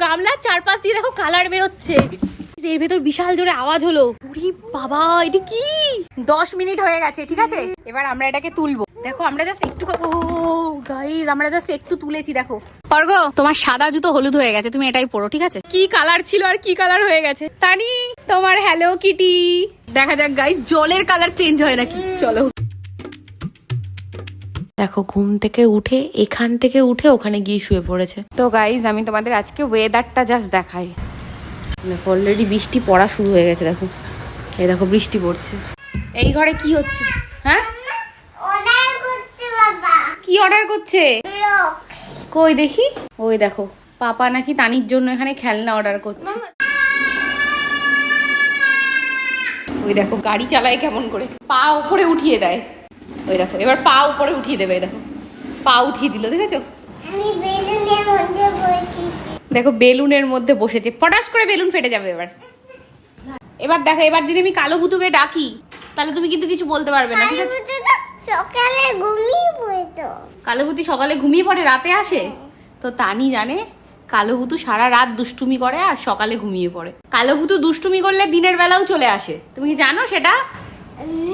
গামলার চারপাশ দিয়ে দেখো কালার বেরোচ্ছে। এর ভেতর বিশাল জোরে আওয়াজ হলো। ওরে বাবা, এটা কি? 10 মিনিট হয়ে গেছে, ঠিক আছে? এবার আমরা এটাকে তুলবো। দেখো আমরা জাস্ট একটু গাইস আমরা জাস্ট একটু তুলেছি। দেখো অর্ঘ, তোমার সাদা জুতো হলুদ হয়ে গেছে, তুমি এটাই পরো, ঠিক আছে? কি কালার ছিল আর কি কালার হয়ে গেছে। তানি, তোমার হ্যালো কিটি। দেখা যাক গাইস জলের কালার চেঞ্জ হয় নাকি। চলো। দেখো ঘুম থেকে উঠে এখান থেকে উঠে ওখানে গিয়ে শুয়ে পড়েছে। তো গাইস আমি তোমাদের আজকে ওয়েদারটা জাস্ট দেখাই। দেখো অলরেডি বৃষ্টি পড়া শুরু হয়ে গেছে। দেখো এই দেখো বৃষ্টি পড়ছে। এই ঘরে কি হচ্ছে? হ্যাঁ কি অর্ডার করছে? কই দেখি। ওই দেখো পাপা নাকি তানির জন্য এখানে খেলনা অর্ডার করছে। ওই দেখো গাড়ি চালায় কেমন করে, পা উপরে উঠিয়ে দেয়। ওই দেখো এবার পা উপরে উঠিয়ে দেবে। দেখো পা উঠিয়ে দিল, দেখেছো? দেখো বেলুনের মধ্যে বসেছে, ফটাস করে বেলুন ফেটে যাবে এবার। এবার দেখো, এবার যদি আমি কালো ভুতুকে ডাকি তাহলে তুমি কিন্তু কিছু বলতে পারবে না, ঠিক আছে? সকালে ঘুমিয়ে পড়তো। কালো ভুতু সকালে ঘুমিয়ে পড়ে, রাতে আসে? তো তানি জানে কালো ভুতু সারা রাত দুষ্টুমি করে আর সকালে ঘুমিয়ে পড়ে। কালো ভুতু দুষ্টুমি করলে দিনের বেলাও চলে আসে, তুমি কি জানো সেটা?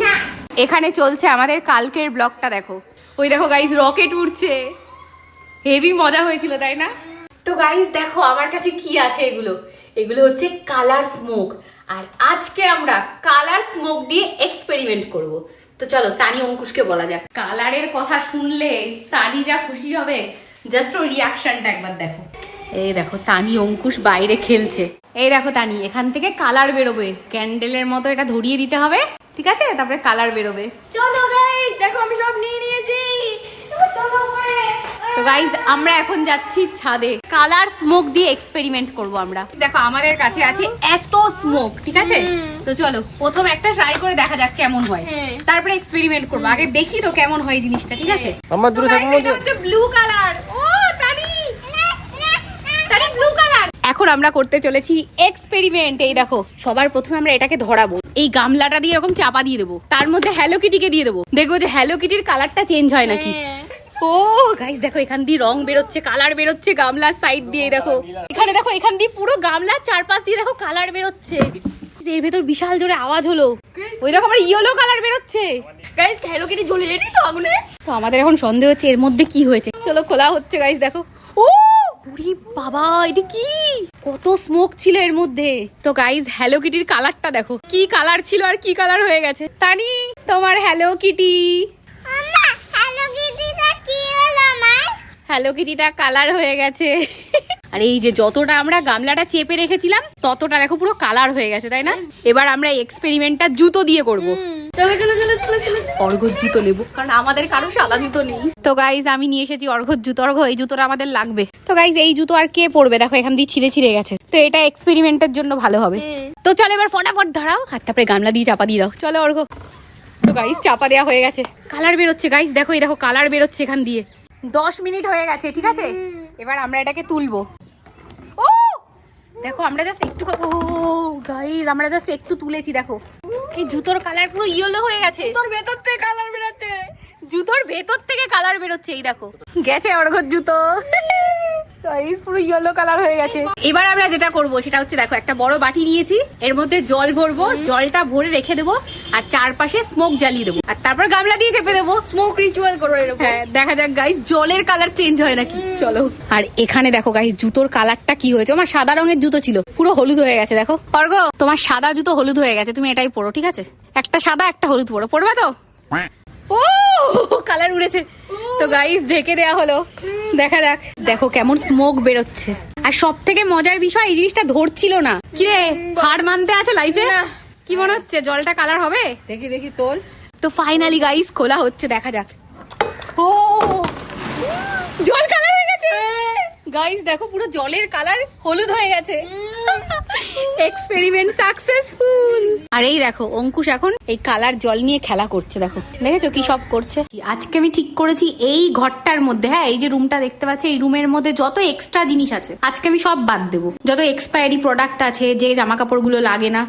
না। এখানে চলছে আমাদের কালকের ব্লগটা। দেখো ওই দেখো গাইস রকেট উড়ছে, হেভি মজা হয়েছিল তাই না? তো গাইস দেখো আমার কাছে কি আছে, এগুলো হচ্ছে কালার স্মোক। আর আজকে আমরা কালার স্মোক দিয়ে এক্সপেরিমেন্ট করব। তো চলো তানি অঙ্কুশকে বলা যাক। কালারের কথা শুনলে তানি যা খুশি হবে, জাস্ট ওর রিয়াকশনটা একবার দেখো। এই দেখো তানি অঙ্কুশ বাইরে খেলছে। এই দেখো তানি, এখান থেকে কালার বেরোবে, ক্যান্ডেলের মতো এটা ধরিয়ে দিতে হবে, ঠিক আছে? তারপরে কালার বেরোবে। চলো গাইস, দেখো আমি সব নিয়ে নিয়েছি। চলো করে। তো গাইজ আমরা এখন যাচ্ছি ছাদে, কালার স্মোক দিয়ে এক্সপেরিমেন্ট করব আমরা। দেখো আমাদের কাছে আছে এত স্মোক, ঠিক আছে? তো চলো প্রথম একটা ট্রাই করে দেখা যাক কেমন হয়, তারপরে এক্সপেরিমেন্ট করব। আগে দেখি তো কেমন হয় জিনিসটা, ঠিক আছে? আমার দূরে থাকো। এটা হচ্ছে ব্লু কালার। ও তানি, তানি ব্লু কালার। এখন আমরা করতে চলেছি এক্সপেরিমেন্ট। এই দেখো সবার প্রথমে আমরা এটাকে ধরাবো, এই গামলাটা দিয়ে এরকম চাপা দিয়ে দেবো, তার মধ্যে হ্যালো কিটিকে দিয়ে দেবো, দেখবো যে হ্যালো কিটির কালারটা চেঞ্জ হয় নাকি। ও গাইস দেখো এখান দিয়ে রং বেরোচ্ছে, কালার বেরোচ্ছে গামলার সাইড দিয়ে। দেখো এখানে, দেখো এখান দিয়ে পুরো গামলার চারপাশ দিয়ে দেখো কালার বেরোচ্ছে। এর ভেতর বিশাল জোরে আওয়াজ হলো। ওই দেখো আমার ইয়েলো কালার বেরোচ্ছে। গাইস হ্যালো কিটি জ্বলে যায়নি তো আগুনে? তো আমাদের এখন সন্দেহ হচ্ছে এর মধ্যে কি হয়েছে। চলো খোলা হচ্ছে গাইস। দেখো ও ওরে বাবা, এটা কি? কত স্মোক ছিল এর মধ্যে। তো গাইস হ্যালো কিটির কালারটা দেখো, কি কালার ছিল আর কি কালার হয়ে গেছে। তানি, তোমার হ্যালো কিটি। হ্যালো কিটিটা কালার হয়ে গেছে। আর এই যে যতটা আমরা গামলাটা চেপে রেখেছিলাম ততটা দেখো পুরো কালার হয়ে গেছে, তাই না? এবার আমরা এক্সপেরিমেন্টটা জুতো দিয়ে করব। চলো চলো চলো চলো চলো। অর্ঘ্য জুতো নেবো, কারণ আমাদের কারো সাদা জুতো নেই। তো গাইজ আমি নিয়ে এসেছি অর্ঘ্যর জুতো। অর্ঘ্য এই জুতোটা আমাদের লাগবে। তো গাইজ এই জুতো আর কে পরবে? দেখো এখান দিয়ে ছিঁড়ে ছিঁড়ে গেছে, তো এটা এক্সপেরিমেন্টের জন্য ভালো হবে। তো চলো এবার ফটাফট ধরাও, হাত তারপরে গামলা দিয়ে চাপা দিয়ে দাও। চলো অর্ঘ্য। তো গাইজ চাপা দেওয়া হয়ে গেছে, কালার বেরোচ্ছে। গাইজ দেখো, এই দেখো কালার বেরোচ্ছে এখান দিয়ে। 10 মিনিট হয়ে গেছে, ঠিক আছে? এবার আমরা এটাকে তুলবো। ও দেখো আমরা জাস্ট একটু গাইজ আমরা জাস্ট একটু তুলেছি। দেখো এই জুতোর কালার পুরো ইয়েলো হয়ে গেছে। তোর ভেতর থেকে কালার বেরোচ্ছে, জুতোর ভেতর থেকে কালার বেরোচ্ছে। এই দেখো গেছে অর্ঘ্যর জুতো, পুরো ইয়েলো কালার হয়ে গেছে। এবার আমরা যেটা করব সেটা হচ্ছে, দেখো একটা বড় বাটি নিয়েছি, এর মধ্যে জল ভরবো, জলটা ভরে রেখে দেবো, আর চারপাশে স্মোক জ্বালিয়ে দেবো, আর তারপর গামলা দিয়ে চেপে দেবো। স্মোক রিচুয়াল করো এরকম। হ্যাঁ দেখা যাক গাইস জলের কালার চেঞ্জ হয় নাকি। চলো। আর এখানে দেখো গাইস জুতোর কালারটা কি হয়েছে। আমার সাদা রঙের জুতো ছিল, পুরো হলুদ হয়ে গেছে। দেখো অর্ঘ্য, তোমার সাদা জুতো হলুদ হয়ে গেছে, তুমি এটাই পরো, ঠিক আছে? একটা সাদা একটা হলুদ পরো, পরবা তো? ও কালার উড়েছে। তো গাইস ঢেকে দেয়া হলো, দেখা যাক। দেখো কেমন স্মোক বেরোচ্ছে। আর সব থেকে মজার বিষয় এই জিনিসটা ধরছিল না। কিরে হার মানতে আছে লাইফে? কি মনে হচ্ছে জলটা কালার হবে? দেখি দেখি তোল। তো ফাইনালি গাইস খোলা হচ্ছে, দেখা যাক। ও জল কালার হয়ে গেছে গাইস, দেখো পুরো জলের কালার হলুদ হয়ে গেছে। Experiment successful. আর এই দেখো অঙ্কুশ এখন এই কালার জল নিয়ে খেলা করছে। দেখো দেখেছো কি সব করছে। আজকে আমি ঠিক করেছি এই ঘরটার মধ্যে, হ্যাঁ এই যে রুমটা দেখতে পাচ্ছি, এই রুমের মধ্যে যত এক্সট্রা জিনিস আছে আজকে আমি সব বাদ দেবো। যত এক্সপায়ারি প্রোডাক্ট আছে, যে জামা কাপড় গুলো লাগে না।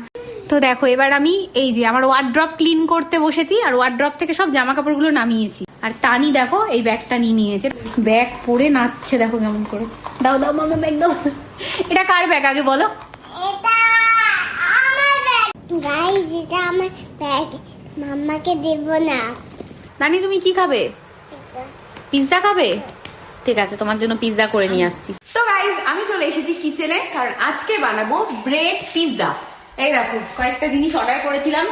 তো দেখো এবার আমি এই যে আমার ওয়ার্ড্রপ ক্লিন করতে বসেছি, আর ওয়ার্ড্রপ থেকে সব জামা কাপড় গুলো নামিয়েছি। আর টানি দেখো এই ব্যাগটা নিয়ে নিয়েছে, ব্যাগ পরে নাচছে দেখো কেমন করে। দাও দাও মামা ব্যাগ দাও। এটা কার ব্যাগ আগে বলো? এটা আমার ব্যাগ গাইস, এটা আমার ব্যাগ, মাম্মাকে দেব না। নানি তুমি কি খাবে? পিজ্জা। পিৎজা খাবে? ঠিক আছে, তোমার জন্য পিৎজা করে নিয়ে আসছি। তো গাইজ আমি চলে এসেছি কিচেনে, কারণ আজকে বানাবো ব্রেড পিৎজা। এই দেখো কয়েকটা জিনিস অর্ডার করেছিলাম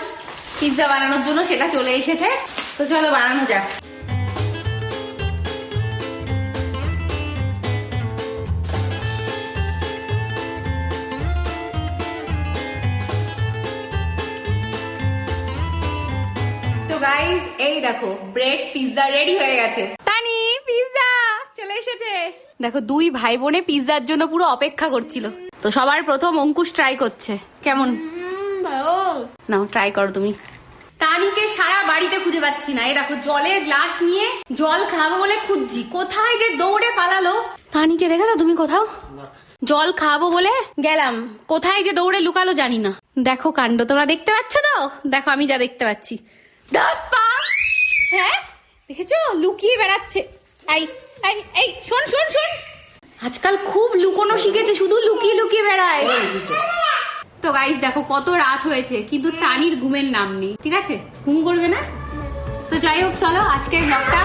পিৎজা বানানোর জন্য, সেটা চলে এসেছে। তো চলো বানানো যাক। তো গাইজ এই দেখো ব্রেড পিৎজা রেডি হয়ে গেছে। তানি পিৎজা চলে এসেছে। দেখো দুই ভাই বোনে পিৎজার জন্য পুরো অপেক্ষা করছিল। তো সবার প্রথম অঙ্কুশ ট্রাই করছে, কেমন ভালো। নাও ট্রাই করো তুমি। তানিকে সারা বাড়িতে খুঁজে পাচ্ছি না। এই দেখো জলের গ্লাস নিয়ে জল খাবো বলে খুঁজছি, কোথায় যে দৌড়ে পালালো। তানিকে দেখেছো তুমি কোথাও? জল খাবো বলে গেলাম, কোথায় যে দৌড়ে লুকালো জানি না। দেখো কাণ্ড, তোমরা দেখতে পাচ্ছ তো? দেখো আমি যা দেখতে পাচ্ছি। ধাপ্পা! হ্যাঁ দেখেছো, লুকিয়ে বেড়াচ্ছে। এই এই এই শোন শোন শোন, আজকাল খুব লুকোনো শিখেছে, শুধু লুকিয়ে লুকিয়ে বেড়ায়। তো গাইস দেখো কত রাত হয়েছে, কিন্তু তানির ঘুমের নাম নেই। ঠিক আছে, ঘুম করবে না। তো যাই হোক চলো আজকের ব্লগটা